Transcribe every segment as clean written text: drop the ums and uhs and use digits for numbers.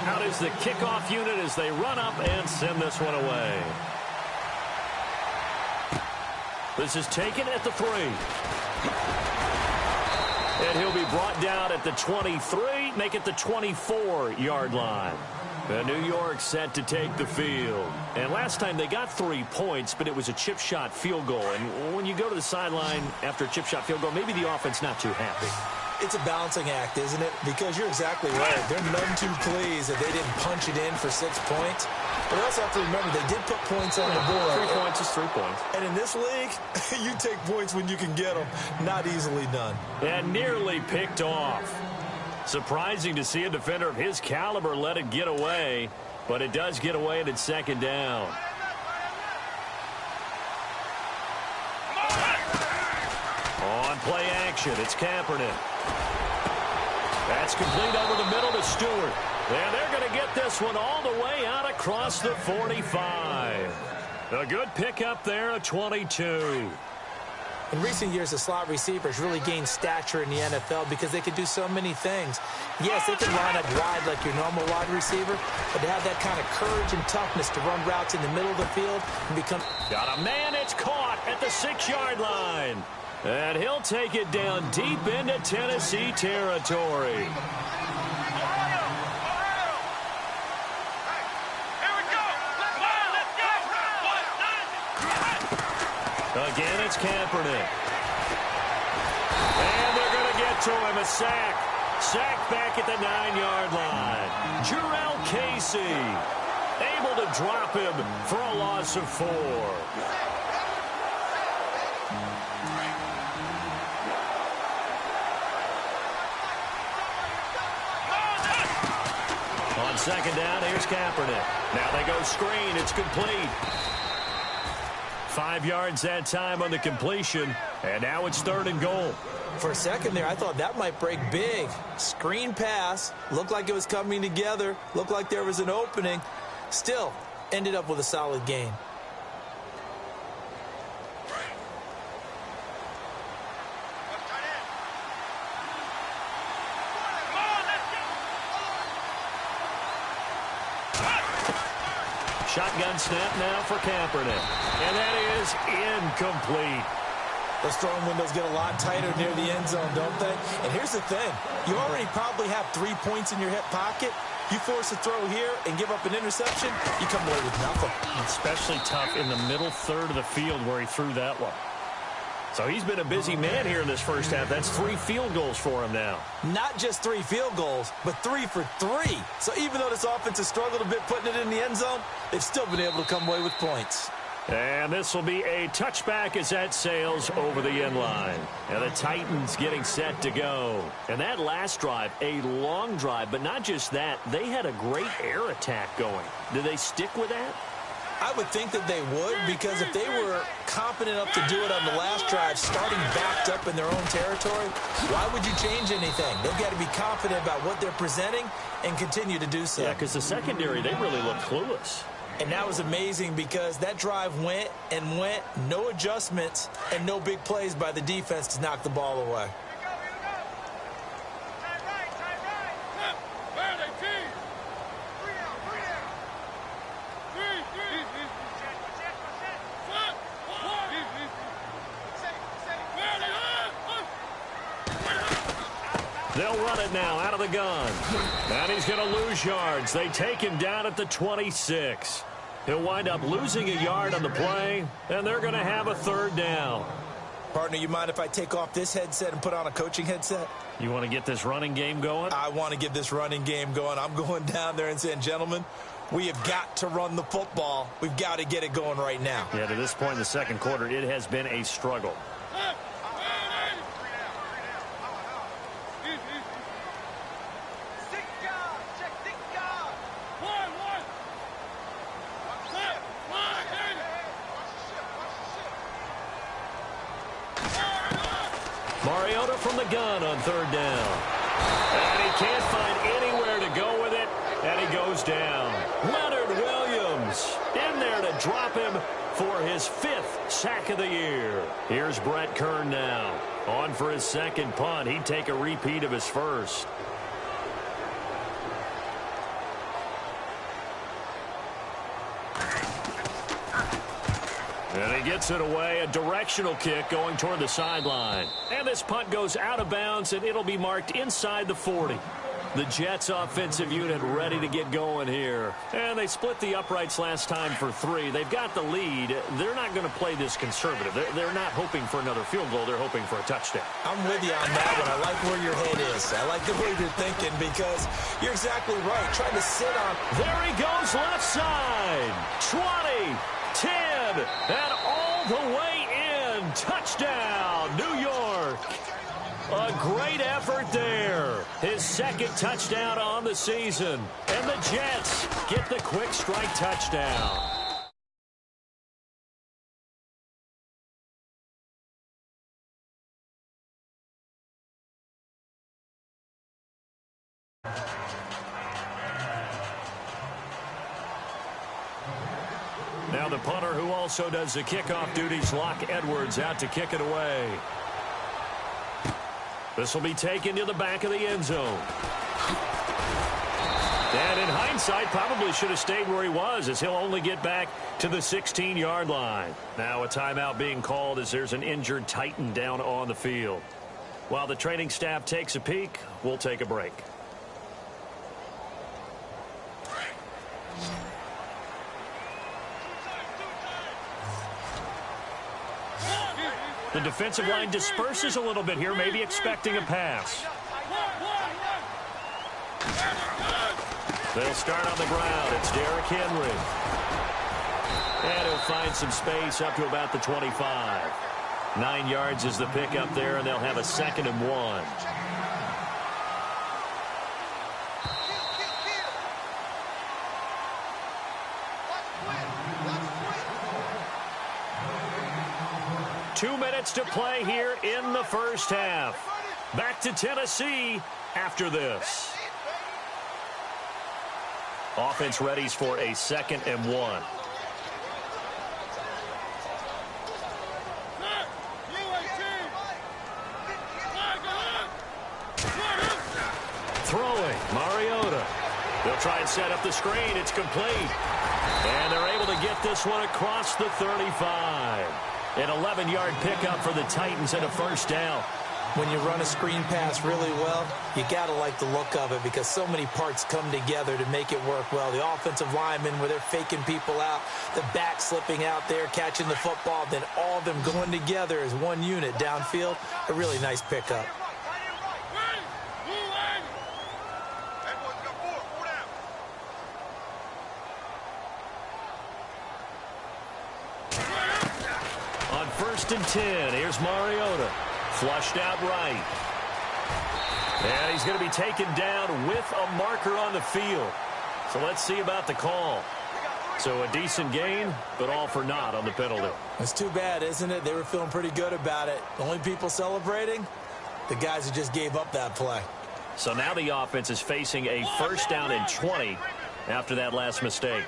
Out is the kickoff unit as they run up and send this one away. This is taken at the 3. And he'll be brought down at the 23, make it the 24-yard line. And New York set to take the field. And last time they got 3 points, but it was a chip shot field goal. And when you go to the sideline after a chip shot field goal, maybe the offense not too happy. It's a balancing act, isn't it? Because you're exactly right. They're none too pleased that they didn't punch it in for 6 points. But we also have to remember they did put points on the board. 3 points is 3 points. And in this league, you take points when you can get them. Not easily done. And nearly picked off. Surprising to see a defender of his caliber let it get away. But it does get away and it's second down. On play action, it's Kaepernick. That's complete over the middle to Stewart. And they're going to get this one all the way out across the 45. A good pickup there, a 22. In recent years, the slot receivers really gained stature in the NFL because they could do so many things. Yes, they can line up wide like your normal wide receiver, but to have that kind of courage and toughness to run routes in the middle of the field and become... Got a man, it's caught at the 6-yard line. And he'll take it down deep into Tennessee territory. Again, it's Kaepernick. And they're going to get to him, a sack. Sack back at the 9-yard line. Jurrell Casey able to drop him for a loss of 4. On second down, here's Kaepernick. Now they go screen. It's complete. 5 yards that time on the completion, and now it's 3rd and goal. For a second there, I thought that might break big. Screen pass, looked like it was coming together, looked like there was an opening. Still, ended up with a solid gain. Shotgun snap now for Kaepernick. And that is incomplete. Those throwing windows get a lot tighter near the end zone, don't they? And here's the thing. You already probably have 3 points in your hip pocket. You force a throw here and give up an interception, you come away with nothing. Especially tough in the middle third of the field where he threw that one. So he's been a busy man here in this first half. That's 3 field goals for him now. Not just 3 field goals, but 3 for 3. So even though this offense has struggled a bit putting it in the end zone, they've still been able to come away with points. And this will be a touchback as that sails over the end line. And the Titans getting set to go. And that last drive, a long drive, but not just that. They had a great air attack going. Do they stick with that? I would think that they would, because if they were competent enough to do it on the last drive, starting backed up in their own territory, why would you change anything? They've got to be confident about what they're presenting and continue to do so. Yeah, because the secondary, they really look clueless. And that was amazing because that drive went and went, no adjustments, and no big plays by the defense to knock the ball away. They'll run it now out of the gun. And he's going to lose yards. They take him down at the 26. He'll wind up losing a yard on the play, and they're going to have a 3rd down. Partner, you mind if I take off this headset and put on a coaching headset? You want to get this running game going? I want to get this running game going. I'm going down there and saying, gentlemen, we have got to run the football. We've got to get it going right now. Yeah, to this point in the second quarter, it has been a struggle. Mariota from the gun on 3rd down. And he can't find anywhere to go with it, and he goes down. Leonard Williams in there to drop him for his 5th sack of the year. Here's Brett Kern now. On for his 2nd punt. He'd take a repeat of his 1st. And he gets it away, a directional kick going toward the sideline. And this punt goes out of bounds, and it'll be marked inside the 40. The Jets offensive unit ready to get going here. And they split the uprights last time for 3. They've got the lead. They're not going to play this conservative. They're not hoping for another field goal. They're hoping for a touchdown. I'm with you on that one. I like where your head is. I like the way you're thinking because you're exactly right. Trying to sit on. There he goes left side. 20, 10, and all the way in. Touchdown, New York. A great effort there. His second touchdown on the season. And the Jets get the quick strike touchdown. Now the punter who also does the kickoff duties, Locke Edwards, out to kick it away. This will be taken to the back of the end zone. And in hindsight, probably should have stayed where he was, as he'll only get back to the 16-yard line. Now a timeout being called as there's an injured Titan down on the field. While the training staff takes a peek, we'll take a break. The defensive line disperses a little bit here, maybe expecting a pass. They'll start on the ground. It's Derrick Henry. And he'll find some space up to about the 25. 9 yards is the pickup there, and they'll have a 2nd and 1. Two minutes to play here in the first half. Back to Tennessee after this. Offense readies for a 2nd and 1. Throwing, Mariota. They'll try and set up the screen. It's complete. And they're able to get this one across the 35. An 11-yard pickup for the Titans and a 1st down. When you run a screen pass really well, you got to like the look of it because so many parts come together to make it work well. The offensive linemen, where they're faking people out, the back slipping out there, catching the football, then all of them going together as one unit downfield. A really nice pickup. On 1st and 10, here's Mariota. Flushed out right. And he's going to be taken down with a marker on the field. So let's see about the call. So a decent gain, but all for naught on the penalty. It's too bad, isn't it? They were feeling pretty good about it. The only people celebrating, the guys who just gave up that play. So now the offense is facing a 1st down and 20 after that last mistake.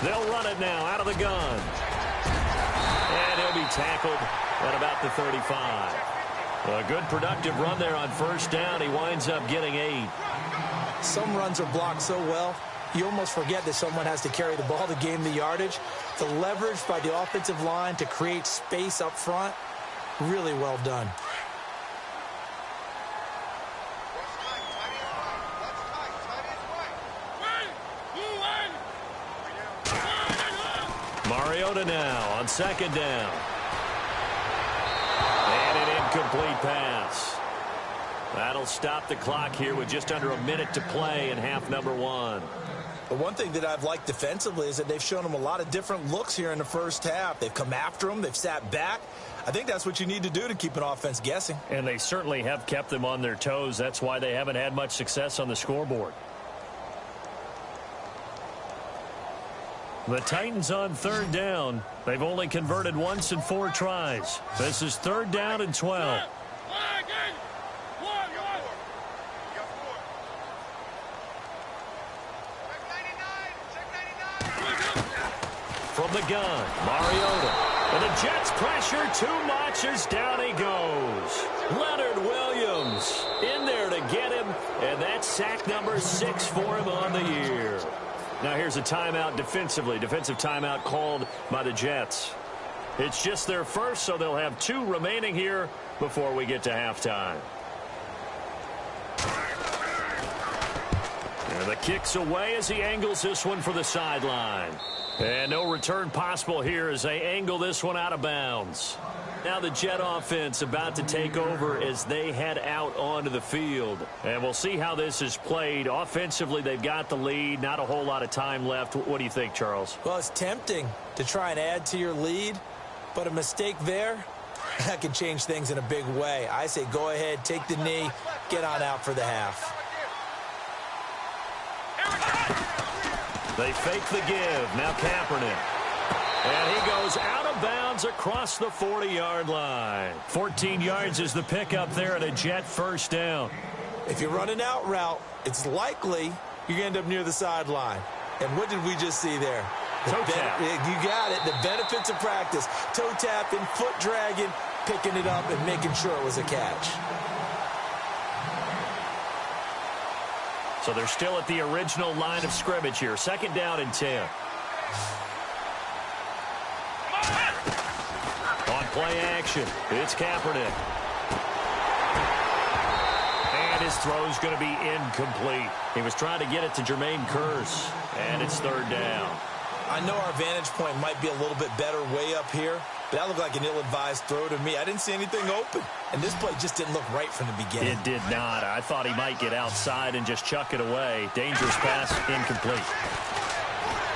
They'll run it now out of the gun. And he'll be tackled at about the 35. A good productive run there on 1st down. He winds up getting 8. Some runs are blocked so well, you almost forget that someone has to carry the ball to gain the yardage. The leverage by the offensive line to create space up front, really well done. Mariota now on 2nd down. And an incomplete pass. That'll stop the clock here with just under a minute to play in half number 1. But one thing that I've liked defensively is that they've shown them a lot of different looks here in the first half. They've come after them. They've sat back. I think that's what you need to do to keep an offense guessing. And they certainly have kept them on their toes. That's why they haven't had much success on the scoreboard. The Titans on 3rd down. They've only converted once in 4 tries. This is 3rd down and 12. From the gun, Mariota. And the Jets pressure too much as down he goes. Leonard Williams in there to get sack number 6 for him on the year. Now here's a timeout defensively. Defensive timeout called by the Jets. It's just their first, so they'll have 2 remaining here before we get to halftime. And the kick's away as he angles this one for the sideline. And no return possible here as they angle this one out of bounds. Now the Jet offense about to take over as they head out onto the field. And we'll see how this is played. Offensively, they've got the lead. Not a whole lot of time left. What do you think, Charles? Well, it's tempting to try and add to your lead, but a mistake there, that can change things in a big way. I say go ahead, take the knee, get on out for the half. They fake the give. Now Kaepernick. And he goes out of bounds across the 40-yard line. 14 yards is the pickup there at a Jet first down. If you're running out route, it's likely you're going to end up near the sideline. And what did we just see there? Toe tap. You got it. The benefits of practice. Toe tapping, foot dragging, picking it up, and making sure it was a catch. So they're still at the original line of scrimmage here. 2nd down and 10. On play action, it's Kaepernick. And his throw's going to be incomplete. He was trying to get it to Jermaine Kearse, and it's 3rd down. I know our vantage point might be a little bit better way up here, but that looked like an ill-advised throw to me. I didn't see anything open, and this play just didn't look right from the beginning. It did not. I thought he might get outside and just chuck it away. Dangerous pass, incomplete.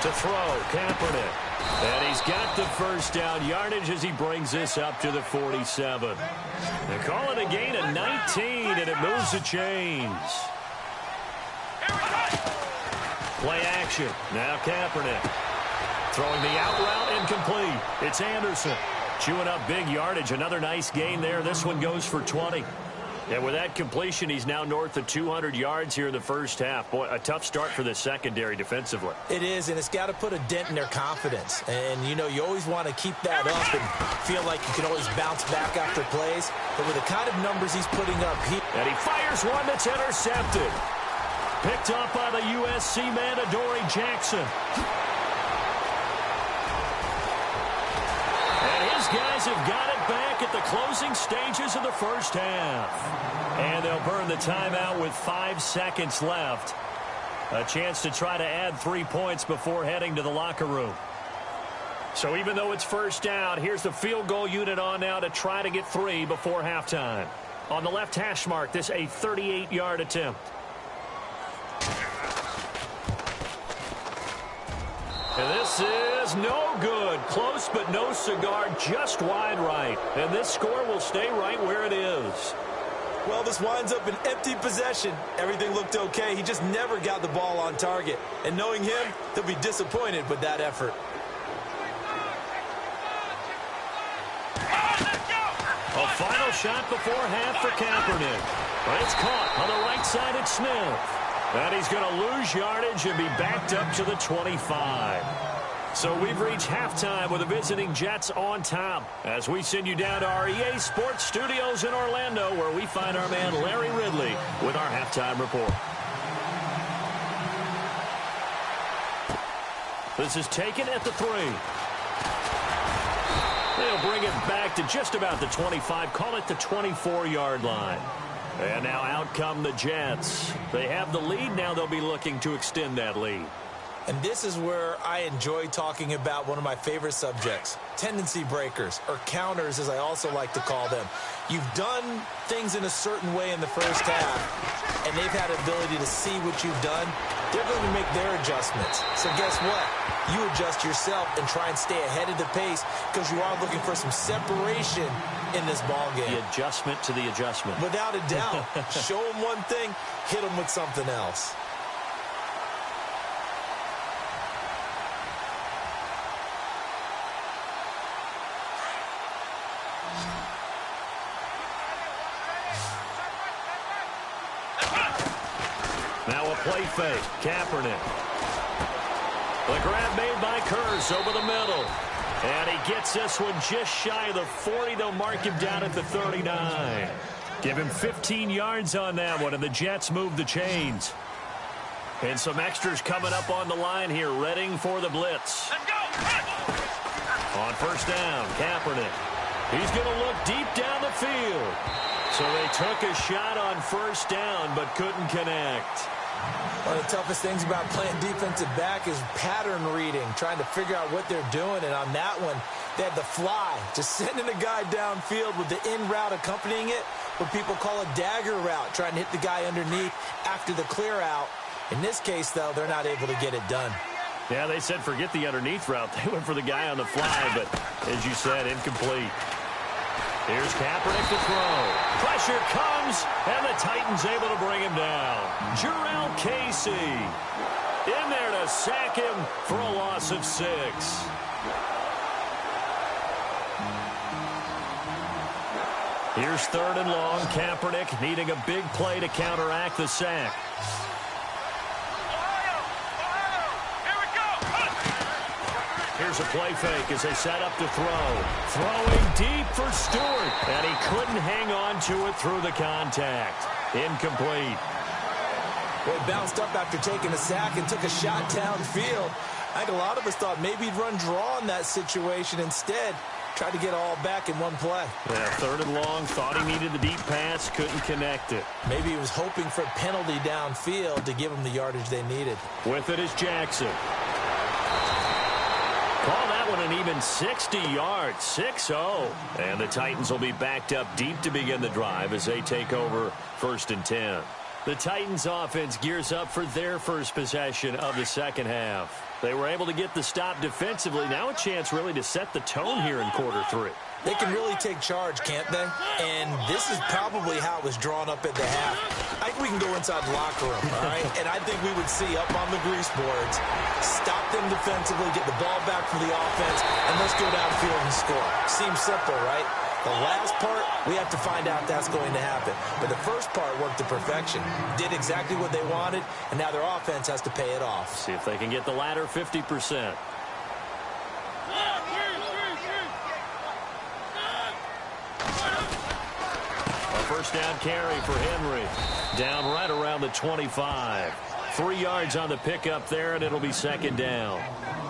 To throw, Kaepernick. And he's got the first down yardage as he brings this up to the 47. They call it a gain of 19, and it moves the chains. Play action. Now Kaepernick. Throwing the out route, incomplete. It's Anderson. Chewing up big yardage. Another nice gain there. This one goes for 20. And with that completion, he's now north of 200 yards here in the first half. Boy, a tough start for the secondary defensively. It is, and it's got to put a dent in their confidence. And, you know, you always want to keep that up and feel like you can always bounce back after plays. But with the kind of numbers he's putting up here. And he fires one that's intercepted. Picked up by the USC man, Adoree Jackson. Guys have got it back at the closing stages of the first half. And they'll burn the timeout with 5 seconds left. A chance to try to add 3 points before heading to the locker room. So even though it's first down, here's the field goal unit on now to try to get 3 before halftime. On the left hash mark, this a 38-yard attempt. And this is no good. Close but no cigar, just wide right. And this score will stay right where it is. Well, this winds up an empty possession. Everything looked okay. He just never got the ball on target. And knowing him, he'll be disappointed with that effort. A final shot before half for Kaepernick. But it's caught on the right side at Smith. And he's going to lose yardage and be backed up to the 25. So we've reached halftime with the visiting Jets on top as we send you down to our EA Sports Studios in Orlando where we find our man Larry Ridley with our halftime report. This is taken at the 3. They'll bring it back to just about the 25, call it the 24-yard line. And now out come the Jets. They have the lead. Now they'll be looking to extend that lead. And this is where I enjoy talking about one of my favorite subjects, tendency breakers, or counters as I also like to call them. You've done things in a certain way in the first half, and they've had the ability to see what you've done. They're going to make their adjustments. So guess what? You adjust yourself and try and stay ahead of the pace because you are looking for some separation in this ball game. The adjustment to the adjustment. Without a doubt. Show them one thing, hit them with something else. Now a play fake. Kaepernick. The grab made by Kearse over the middle. And he gets this one just shy of the 40. They'll mark him down at the 39. Give him 15 yards on that one, and the Jets move the chains. And some extras coming up on the line here, readying for the blitz. Let's go! On first down, Kaepernick. He's going to look deep down the field. So they took a shot on first down, but couldn't connect. One of the toughest things about playing defensive back is pattern reading, trying to figure out what they're doing. And on that one, they had the fly, just sending a guy downfield with the in route accompanying it, what people call a dagger route, trying to hit the guy underneath after the clear out. In this case, though, they're not able to get it done. Yeah, they said forget the underneath route. They went for the guy on the fly, but as you said, incomplete. Here's Kaepernick to throw. Pressure comes, and the Titans able to bring him down. Jurrell Casey in there to sack him for a loss of 6. Here's 3rd and long. Kaepernick needing a big play to counteract the sack. Here's a play fake as they set up to throw. Throwing deep for Stewart. And he couldn't hang on to it through the contact. Incomplete. Well, he bounced up after taking a sack and took a shot downfield. I think a lot of us thought maybe he'd run draw in that situation. Instead, tried to get all back in one play. Yeah, 3rd and long. Thought he needed the deep pass. Couldn't connect it. Maybe he was hoping for a penalty downfield to give him the yardage they needed. With it is Jackson. Call that one an even 60 yards, 6-0. And the Titans will be backed up deep to begin the drive as they take over 1st and 10. The Titans offense gears up for their first possession of the second half. They were able to get the stop defensively. Now a chance really to set the tone here in quarter 3. They can really take charge, can't they? And this is probably how it was drawn up at the half. I think we can go inside the locker room, all right? And I think we would see up on the grease boards, stop them defensively, get the ball back from the offense, and let's go downfield and score. Seems simple, right? The last part, we have to find out that's going to happen. But the first part worked to perfection. Did exactly what they wanted, and now their offense has to pay it off. See if they can get the latter 50%. First down carry for Henry. Down right around the 25. 3 yards on the pickup there, and it'll be 2nd down.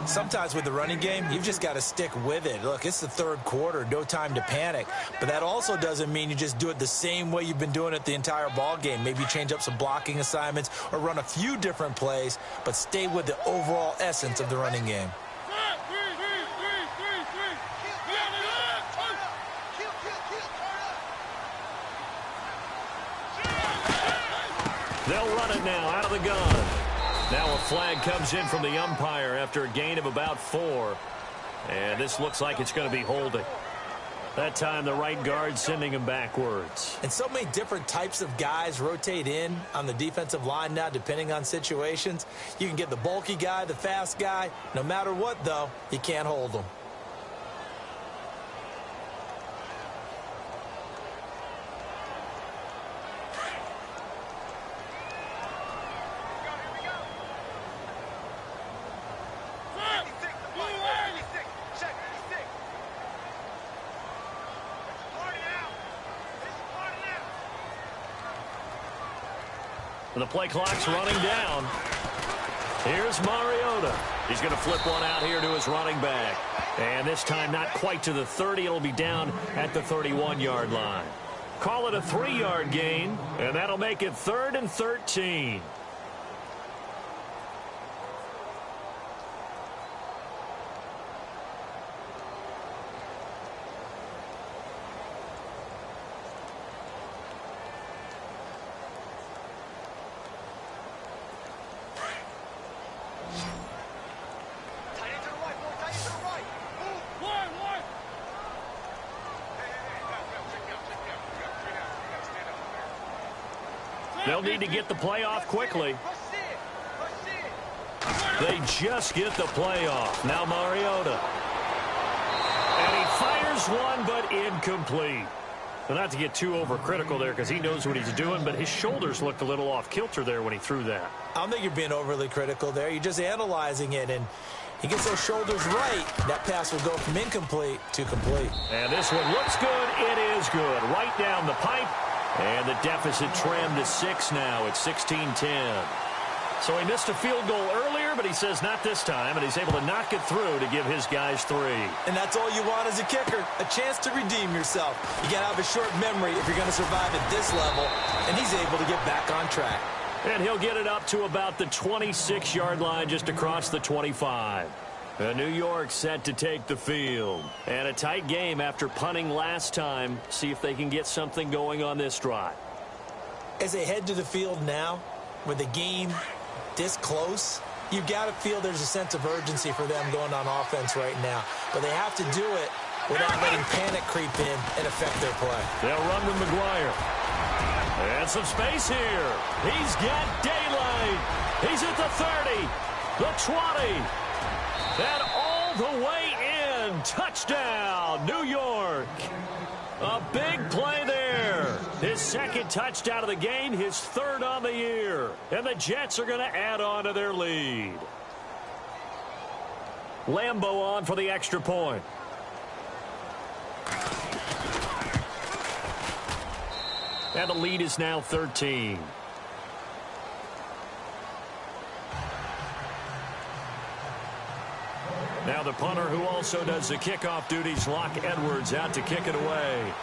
Sometimes with the running game, you've just got to stick with it. Look, it's the 3rd quarter, no time to panic. But that also doesn't mean you just do it the same way you've been doing it the entire ball game. Maybe change up some blocking assignments or run a few different plays, but stay with the overall essence of the running game. They'll run it now out of the gun. Now a flag comes in from the umpire after a gain of about 4. And this looks like it's going to be holding. That time the right guard sending him backwards. And so many different types of guys rotate in on the defensive line now depending on situations. You can get the bulky guy, the fast guy. No matter what, though, you can't hold them. The play clock's running down. Here's Mariota. He's going to flip one out here to his running back. And this time not quite to the 30. It'll be down at the 31-yard line. Call it a 3-yard gain, and that'll make it 3rd and 13. They'll need to get the play off quickly. They just get the play off. Now Mariota. And he fires one, but incomplete. Well, not to get too overcritical there because he knows what he's doing, but his shoulders looked a little off kilter there when he threw that. I don't think you're being overly critical there. You're just analyzing it, and he gets those shoulders right. That pass will go from incomplete to complete. And this one looks good. It is good. Right down the pipe. And the deficit trimmed to 6 now. It's 16-10. So he missed a field goal earlier, but he says not this time, and he's able to knock it through to give his guys 3. And that's all you want as a kicker, a chance to redeem yourself. You got to have a short memory if you're going to survive at this level, and he's able to get back on track. And he'll get it up to about the 26-yard line just across the 25. New York set to take the field. And a tight game after punting last time. See if they can get something going on this drive. As they head to the field now, with the game this close, you've got to feel there's a sense of urgency for them going on offense right now. But they have to do it without letting panic creep in and affect their play. They'll run with McGuire. And some space here. He's got daylight. He's at the 30, the 20, and all the way in. Touchdown, New York. A big play there. His second touchdown of the game, his 3rd on the year. And the Jets are going to add on to their lead. Lambeau on for the extra point. And the lead is now 13. Now the punter who also does the kickoff duties, Locke Edwards, out to kick it away.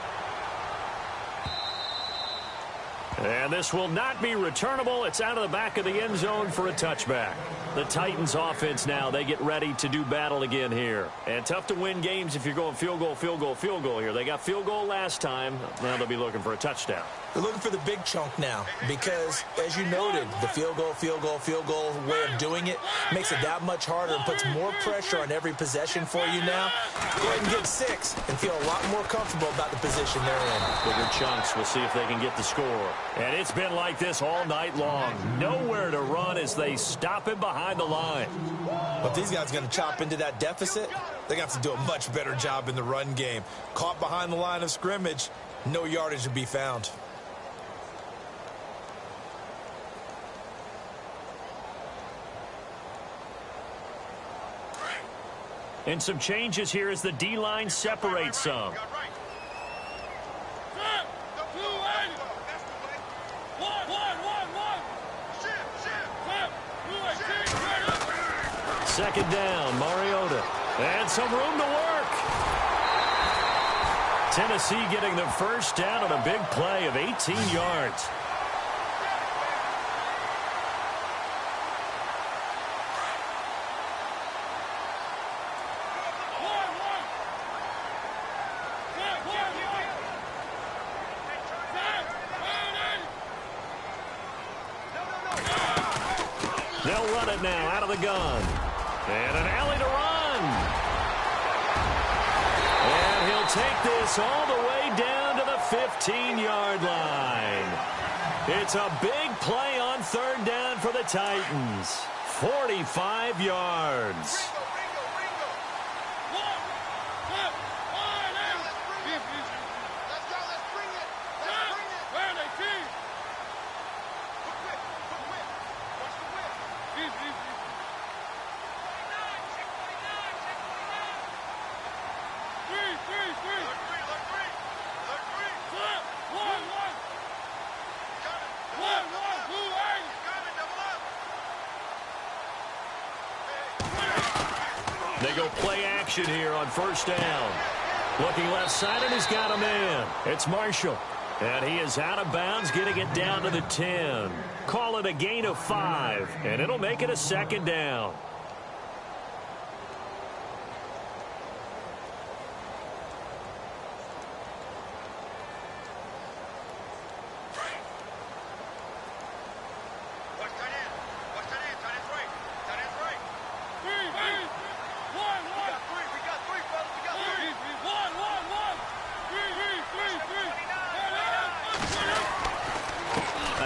And this will not be returnable. It's out of the back of the end zone for a touchback. The Titans offense now, they get ready to do battle again here. And tough to win games if you're going field goal, field goal, field goal here. They got field goal last time. Now they'll be looking for a touchdown. They're looking for the big chunk now because, as you noted, the field goal way of doing it makes it that much harder and puts more pressure on every possession for you now. Go ahead and get 6 and feel a lot more comfortable about the position they're in. Bigger chunks. We'll see if they can get the score. And it's been like this all night long. Nowhere to run as they stop him behind the line. But these guys are going to chop into that deficit. They're going to have to do a much better job in the run game. Caught behind the line of scrimmage, no yardage to be found. And some changes here as the D-line separates some. Second down, Mariota. And some room to work. Tennessee getting the first down on a big play of 18 yards. They'll run it now out of the gun. And an alley to run. And he'll take this all the way down to the 15-yard line. It's a big play on 3rd down for the Titans. 45 yards. They go play action here on 1st down. Looking left side, and he's got a man. It's Marshall. And he is out of bounds, getting it down to the 10. Call it a gain of 5, and it'll make it a 2nd down.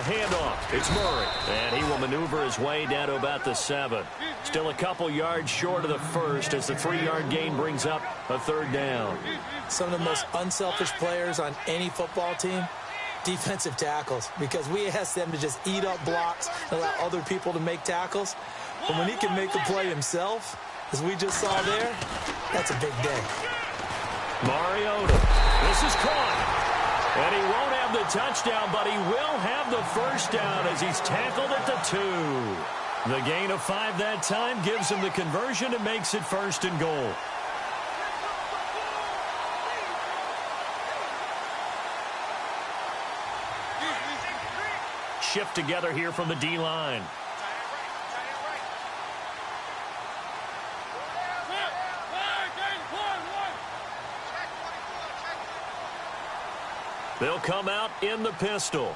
Handoff. It's Murray. And he will maneuver his way down to about the 7. Still a couple yards short of the first as the 3-yard gain brings up a 3rd down. Some of the most unselfish players on any football team, defensive tackles, because we ask them to just eat up blocks and allow other people to make tackles. But when he can make the play himself, as we just saw there, that's a big day. Mariota. This is caught. And he won't have the touchdown, but he will have the first down as he's tackled at the 2. The gain of 5 that time gives him the conversion and makes it 1st and goal. Shift together here from the D-line. They'll come out in the pistol.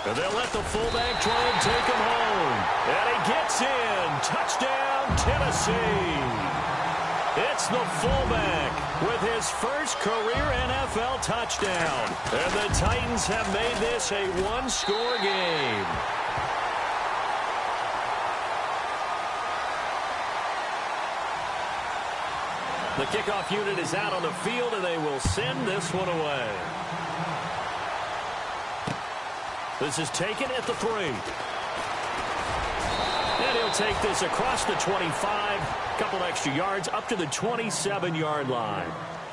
And they'll let the fullback try and take him home. And he gets in. Touchdown, Tennessee. It's the fullback with his first career NFL touchdown. And the Titans have made this a one-score game. The kickoff unit is out on the field, and they will send this one away. This is taken at the 3. And he'll take this across the 25. A couple extra yards up to the 27-yard line.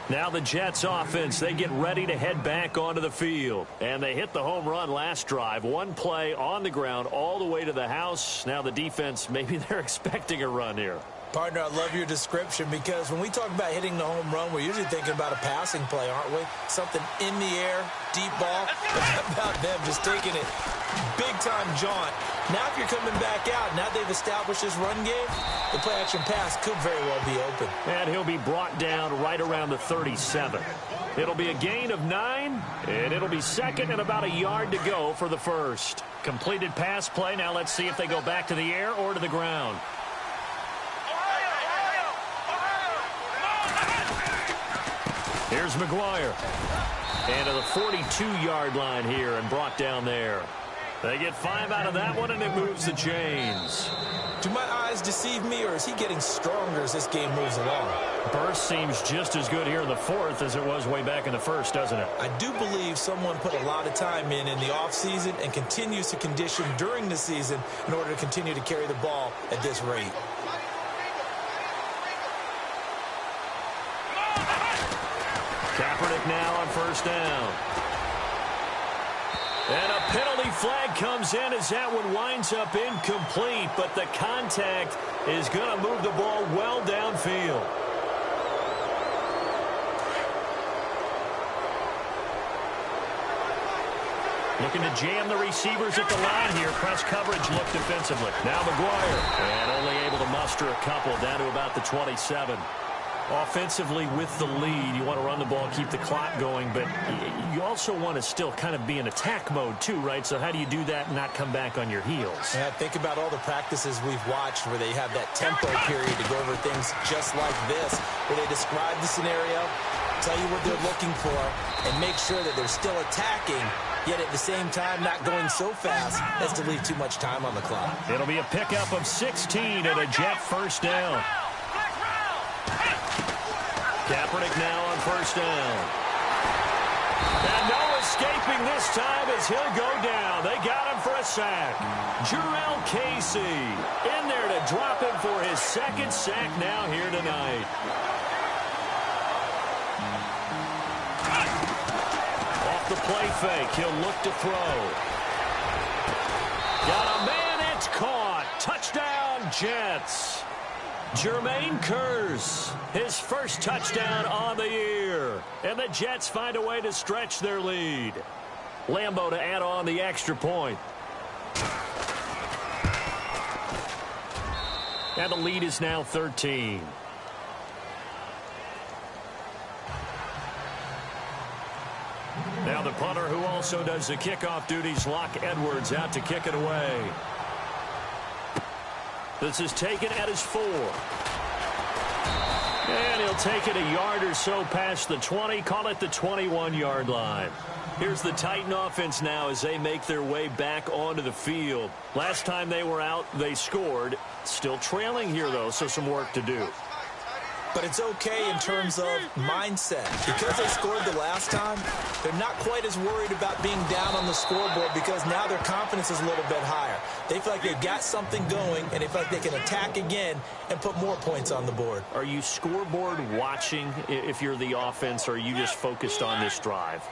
Now the Jets offense, they get ready to head back onto the field. And they hit the home run last drive. One play on the ground all the way to the house. Now the defense, maybe they're expecting a run here. Partner, I love your description because when we talk about hitting the home run, we're usually thinking about a passing play, aren't we? Something in the air, deep ball. But how about them just taking it big-time jaunt? Now if you're coming back out, now they've established this run game, the play-action pass could very well be open. And he'll be brought down right around the 37. It'll be a gain of 9, and it'll be 2nd and about a yard to go for the first. Completed pass play. Now let's see if they go back to the air or to the ground. Here's McGuire. And to the 42-yard line here and brought down there. They get 5 out of that one, and it moves the chains. Do my eyes deceive me, or is he getting stronger as this game moves along? Burst seems just as good here in the 4th as it was way back in the 1st, doesn't it? I do believe someone put a lot of time in the offseason and continues to condition during the season in order to continue to carry the ball at this rate. Kaepernick now on 1st down. And a penalty flag comes in as that one winds up incomplete, but the contact is going to move the ball well downfield. Looking to jam the receivers at the line here. Press coverage look defensively. Now McGuire. And only able to muster a couple down to about the 27. Offensively with the lead, you want to run the ball, keep the clock going, but you also want to still kind of be in attack mode too, right? So how do you do that and not come back on your heels? Yeah, think about all the practices we've watched where they have that tempo period to go over things just like this, where they describe the scenario, tell you what they're looking for, and make sure that they're still attacking, yet at the same time not going so fast as to leave too much time on the clock. It'll be a pickup of 16 and a Jet 1st down. Kaepernick now on 1st down. And no escaping this time as he'll go down. They got him for a sack. Jurrell Casey in there to drop him for his 2nd sack now here tonight. Off the play fake, he'll look to throw. Got a man, it's caught. Touchdown, Jets. Jermaine Kearse, his 1st touchdown on the year. And the Jets find a way to stretch their lead. Lambo to add on the extra point. And the lead is now 13. Now the punter who also does the kickoff duties, Locke Edwards, out to kick it away. This is taken at his 4. And he'll take it a yard or so past the 20, call it the 21-yard line. Here's the Titan offense now as they make their way back onto the field. Last time they were out, they scored. Still trailing here, though, so some work to do. but it's okay in terms of mindset. Because they scored the last time, they're not quite as worried about being down on the scoreboard because now their confidence is a little bit higher. They feel like they've got something going, and they feel like they can attack again and put more points on the board. Are you scoreboard watching if you're the offense, or are you just focused on this drive?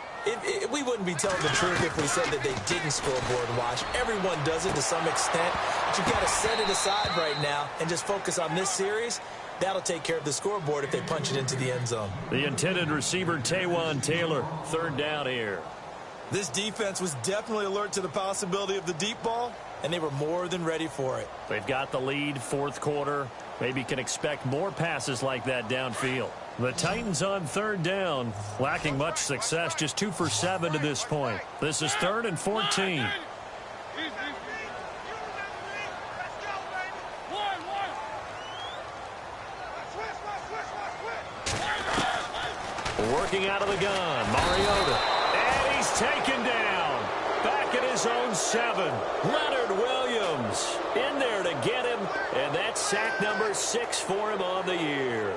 We wouldn't be telling the truth if we said that they didn't scoreboard watch. Everyone does it to some extent, but you've got to set it aside right now and just focus on this series. That'll take care of the scoreboard if they punch it into the end zone. The intended receiver, Taywan Taylor, third down here. This defense was definitely alert to the possibility of the deep ball, and they were more than ready for it. They've got the lead, fourth quarter. Maybe can expect more passes like that downfield. The Titans on third down, lacking much success, just 2 for 7 to this point. This is 3rd and 14. Working out of the gun, Mariota. And he's taken down. Back at his own 7. Leonard Williams in there to get him. And that's sack number 6 for him on the year.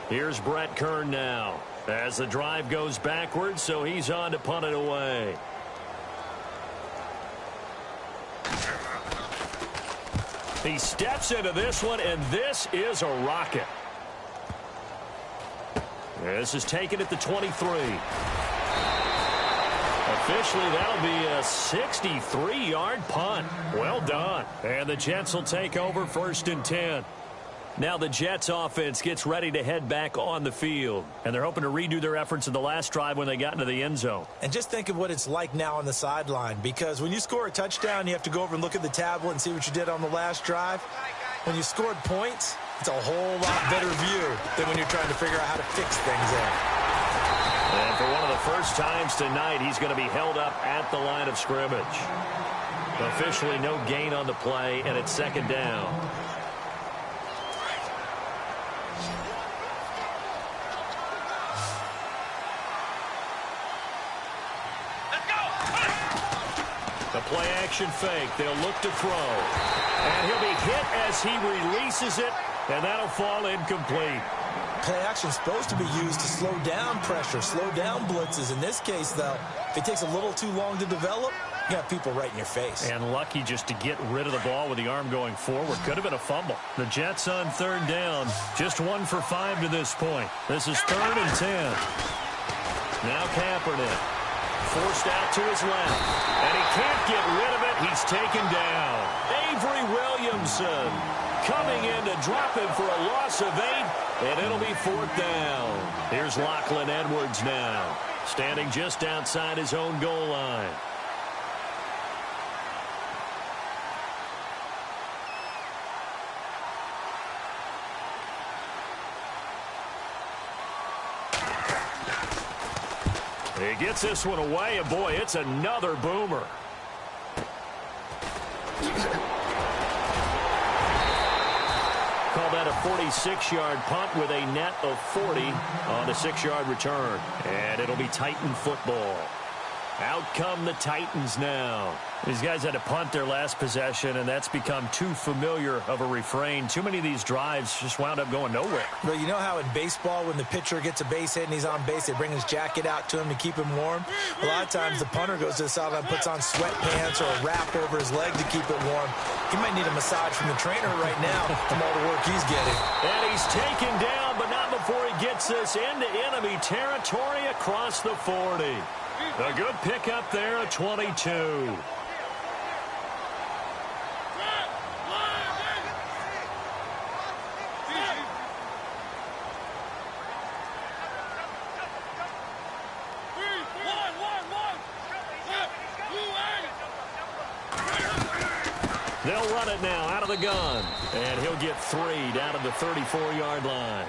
Here's Brett Kern now as the drive goes backwards, so he's on to punt it away. He steps into this one, and this is a rocket. This is taken at the 23. Officially, that'll be a 63-yard punt. Well done. And the Jets will take over 1st and 10. Now the Jets offense gets ready to head back on the field. And they're hoping to redo their efforts in the last drive when they got into the end zone. And just think of what it's like now on the sideline. Because when you score a touchdown, you have to go over and look at the tablet and see what you did on the last drive. When you scored points, it's a whole lot better view than when you're trying to figure out how to fix things there. And for one of the first times tonight, he's going to be held up at the line of scrimmage. Officially no gain on the play, and it's 2nd down. The play-action fake. They'll look to throw. And he'll be hit as he releases it, and that'll fall incomplete. Play-action is supposed to be used to slow down pressure, slow down blitzes. In this case, though, if it takes a little too long to develop, you got people right in your face. And lucky just to get rid of the ball with the arm going forward. Could have been a fumble. The Jets on 3rd down. Just 1 for 5 to this point. This is 3rd and 10. Now Kaepernick. Forced out to his left. And he can't get rid of it. He's taken down. Avery Williamson coming in to drop him for a loss of 8. And it'll be 4th down. Here's Lachlan Edwards now. Standing just outside his own goal line. He gets this one away, and boy, it's another boomer. Call that a 46-yard punt with a net of 40 on a 6-yard return. And it'll be Titan football. Out come the Titans now. These guys had to punt their last possession, and that's become too familiar of a refrain. Too many of these drives just wound up going nowhere. Well, you know how in baseball, when the pitcher gets a base hit and he's on base, they bring his jacket out to him to keep him warm? A lot of times the punter goes to the sideline, puts on sweatpants or a wrap over his leg to keep it warm. He might need a massage from the trainer right now from all the work he's getting. And he's taken down, but not before he gets this into enemy territory across the 40. A good pickup there at 22. They'll run it now out of the gun. And he'll get 3 down to the 34-yard line.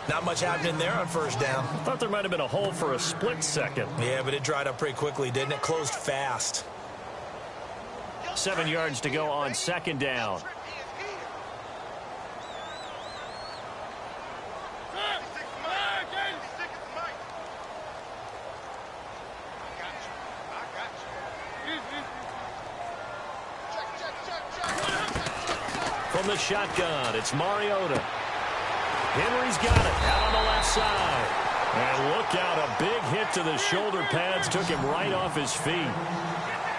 Not much happening there on 1st down. Thought there might have been a hole for a split second. Yeah, but it dried up pretty quickly, didn't it? Closed fast. 7 yards to go on 2nd down. from the shotgun. It's Mariota. Henry's got it out on the left side. And look out, a big hit to the shoulder pads took him right off his feet.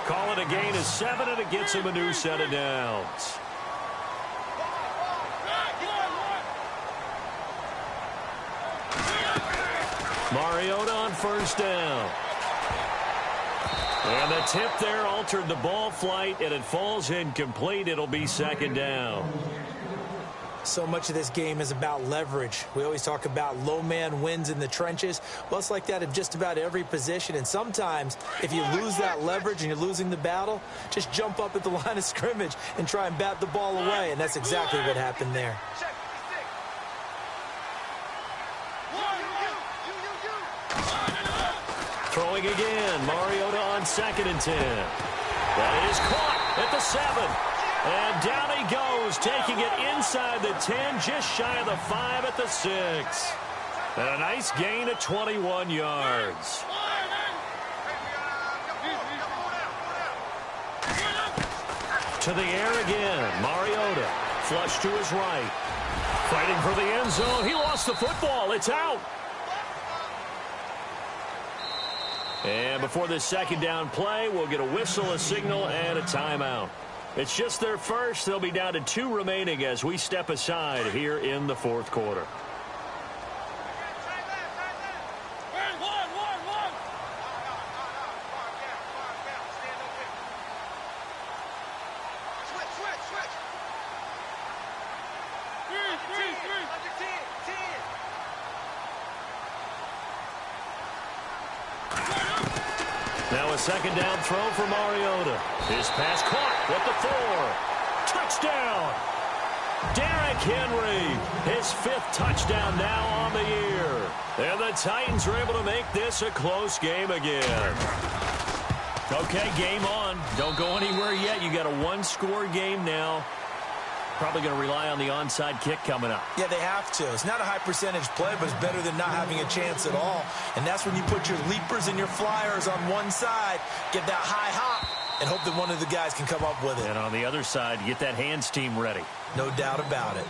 Call it a gain of 7, and it gets him a new set of downs. Mariota on first down. And the tip there altered the ball flight, and it falls incomplete. It'll be second down. So much of this game is about leverage. We always talk about low man wins in the trenches. Well, it's like that in just about every position. And sometimes, if you lose that leverage and you're losing the battle, just jump up at the line of scrimmage and try and bat the ball away. And that's exactly what happened there. Throwing again. Mariota on 2nd and 10. That is caught at the 7. And down he goes, taking it inside the 10, just shy of the 5 at the 6. And a nice gain of 21 yards. To the air again. Mariota, flush to his right. Fighting for the end zone. He lost the football. It's out. And before this second down play, we'll get a whistle, a signal, and a timeout. It's just their first. They'll be down to 2 remaining as we step aside here in the fourth quarter. Now a second down throw for Mariota. His pass caught at the 4. Touchdown! Derrick Henry, his 5th touchdown now on the year. And the Titans are able to make this a close game again. Okay, game on. Don't go anywhere yet. You got a 1-score game now. Probably going to rely on the onside kick coming up. Yeah, they have to. It's not a high percentage play, but it's better than not having a chance at all. And that's when you put your leapers and your flyers on one side, get that high hop, and hope that one of the guys can come up with it. And on the other side, get that hands team ready. No doubt about it.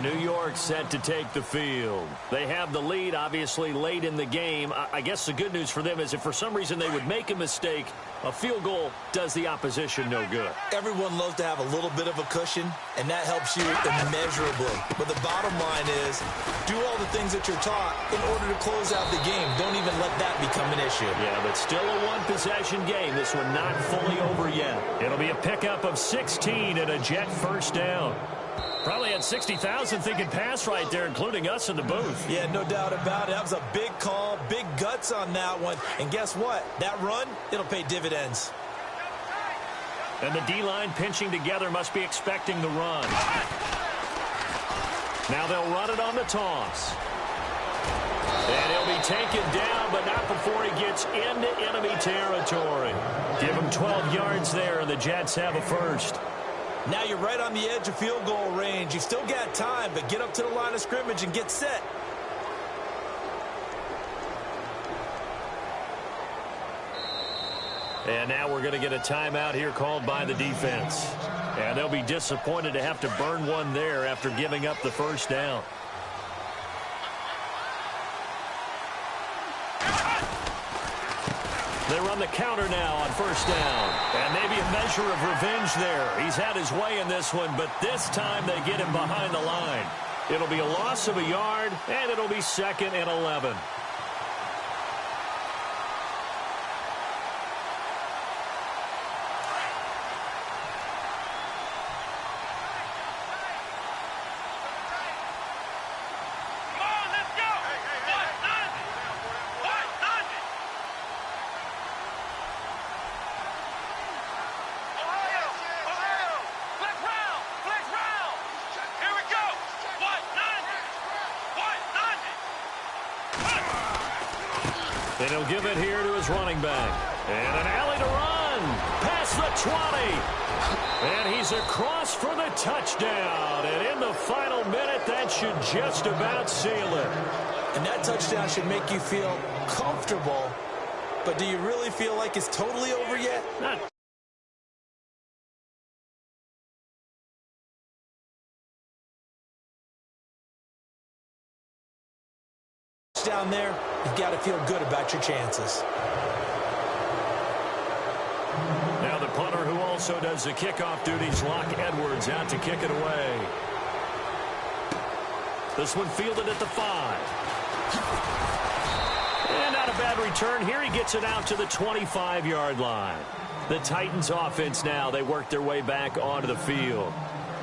New York set to take the field. They have the lead, obviously, late in the game. I guess the good news for them is if for some reason they would make a mistake, a field goal does the opposition no good. Everyone loves to have a little bit of a cushion, and that helps you immeasurably. But the bottom line is, do all the things that you're taught in order to close out the game. Don't even let that become an issue. Yeah, but still a one-possession game. This one not fully over yet. It'll be a pickup of 16 and a Jet first down. Probably had 60,000 thinking pass right there, including us in the booth. Yeah, no doubt about it. That was a big call, big guts on that one. And guess what? That run, it'll pay dividends. And the D-line pinching together must be expecting the run. Now they'll run it on the toss. And he'll be taken down, but not before he gets into enemy territory. Give him 12 yards there, and the Jets have a first. Now you're right on the edge of field goal range. You've still got time, but get up to the line of scrimmage and get set. And now we're going to get a timeout here called by the defense. And they'll be disappointed to have to burn one there after giving up the first down. They run the counter now on first down. And maybe a measure of revenge there. He's had his way in this one, but this time they get him behind the line. It'll be a loss of a yard, and it'll be 2nd and 11. And he'll give it here to his running back. And an alley to run. Past the 20. And he's across for the touchdown. And in the final minute, that should just about seal it. And that touchdown should make you feel comfortable. But do you really feel like it's totally over yet? Not down there, you've got to feel good about your chances. Now the punter who also does the kickoff duties, Locke Edwards, out to kick it away. This one fielded at the 5. And not a bad return. Here he gets it out to the 25-yard line. The Titans offense now, they work their way back onto the field.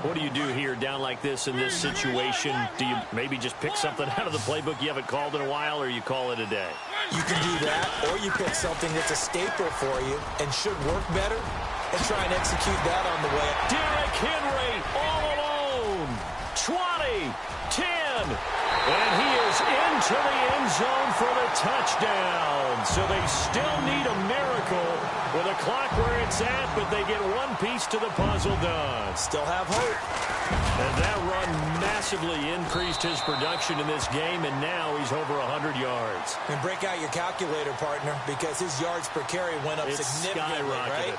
What do you do here down like this in this situation? Do you maybe just pick something out of the playbook you haven't called in a while, or you call it a day? You can do that, or you pick something that's a staple for you and should work better and try and execute that on the way. Derrick Henry all alone. 20, 10, and he is into the end zone for the touchdown. So they still need a miracle with a clock where it's at, but they get one piece to the puzzle done. Still have hope. And that run massively increased his production in this game, and now he's over 100 yards. And break out your calculator, partner, because his yards per carry went up significantly, right?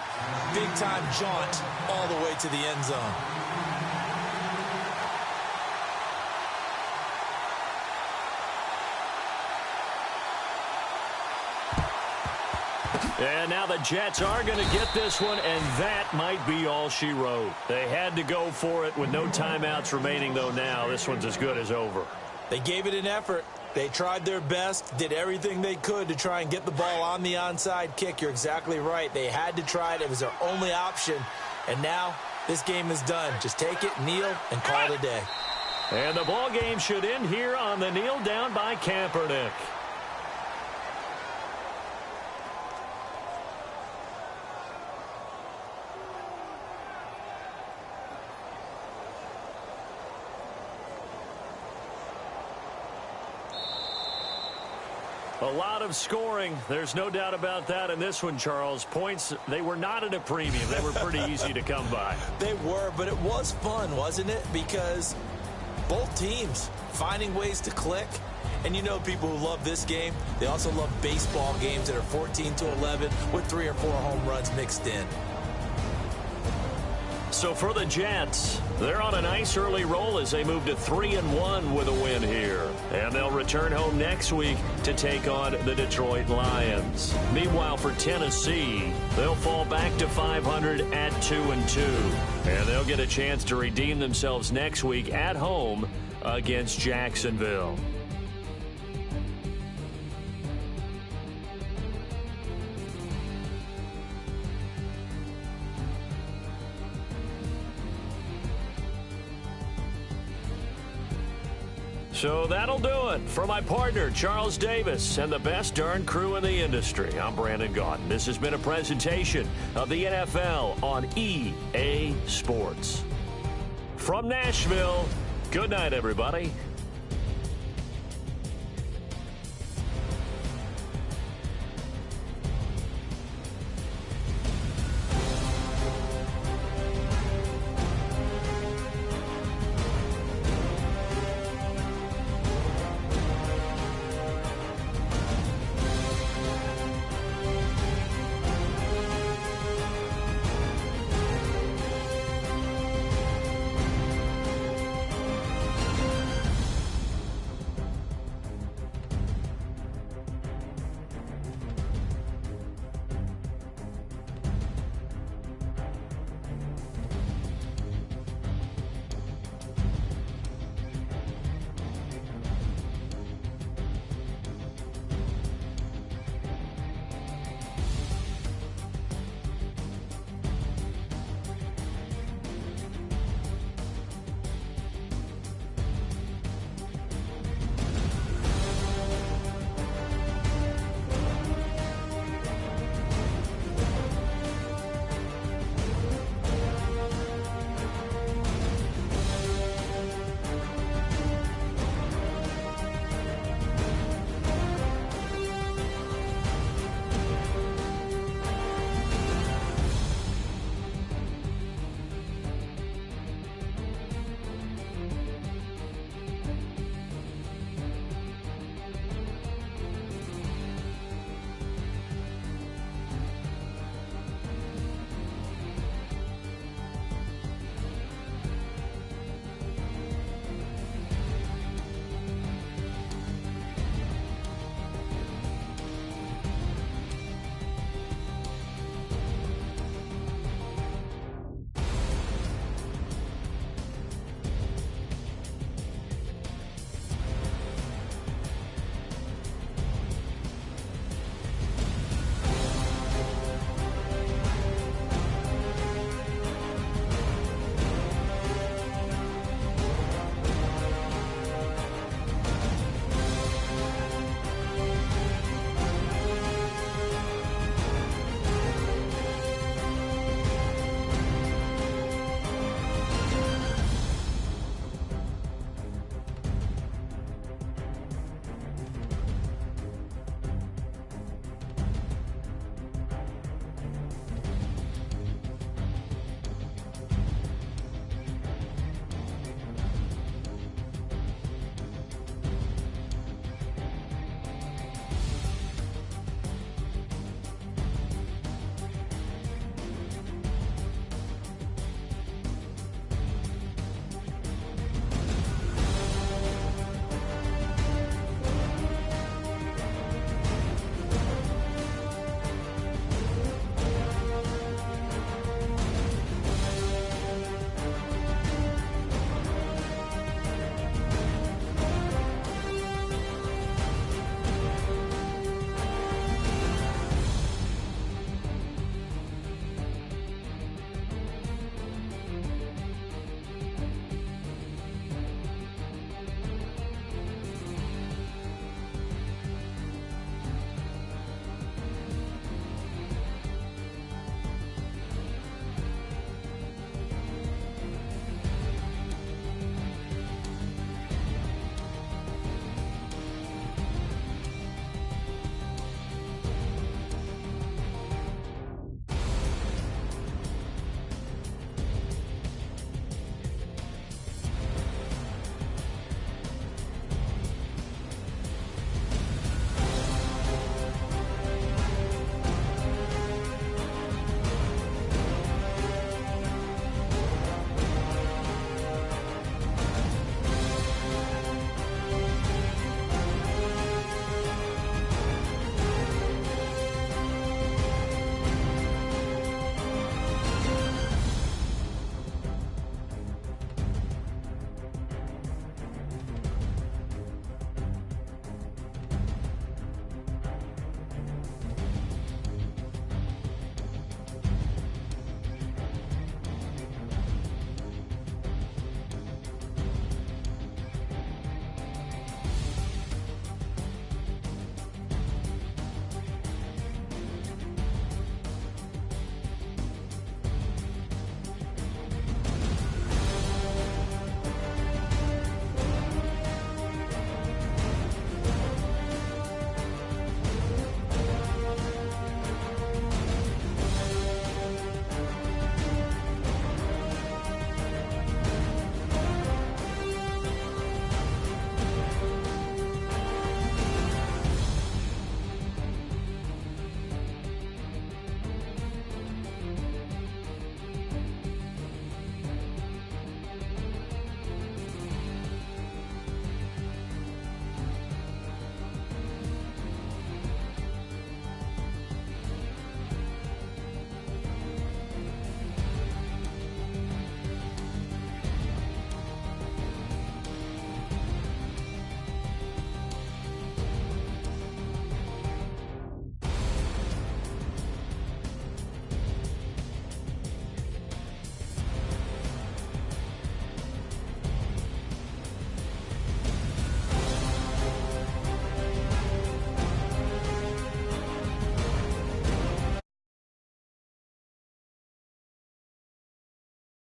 Big-time jaunt all the way to the end zone. And now the Jets are going to get this one, and that might be all she wrote. They had to go for it with no timeouts remaining, though now this one's as good as over. They gave it an effort. They tried their best, did everything they could to try and get the ball on the onside kick. You're exactly right. They had to try it. It was their only option. And now this game is done. Just take it, kneel, and call it a day. And the ball game should end here on the kneel down by Kaepernick. A lot of scoring. There's no doubt about that in this one, Charles. Points, they were not at a premium. They were pretty easy to come by. They were, but it was fun, wasn't it? Because both teams finding ways to click. And you know people who love this game, they also love baseball games that are 14-11 with 3 or 4 home runs mixed in. So for the Jets, they're on a nice early roll as they move to 3-1 with a win here. And they'll return home next week to take on the Detroit Lions. Meanwhile, for Tennessee, they'll fall back to 500 at 2-2. And they'll get a chance to redeem themselves next week at home against Jacksonville. So that'll do it. For my partner, Charles Davis, and the best darn crew in the industry, I'm Brandon Gaudin. This has been a presentation of the NFL on EA Sports. From Nashville, good night, everybody.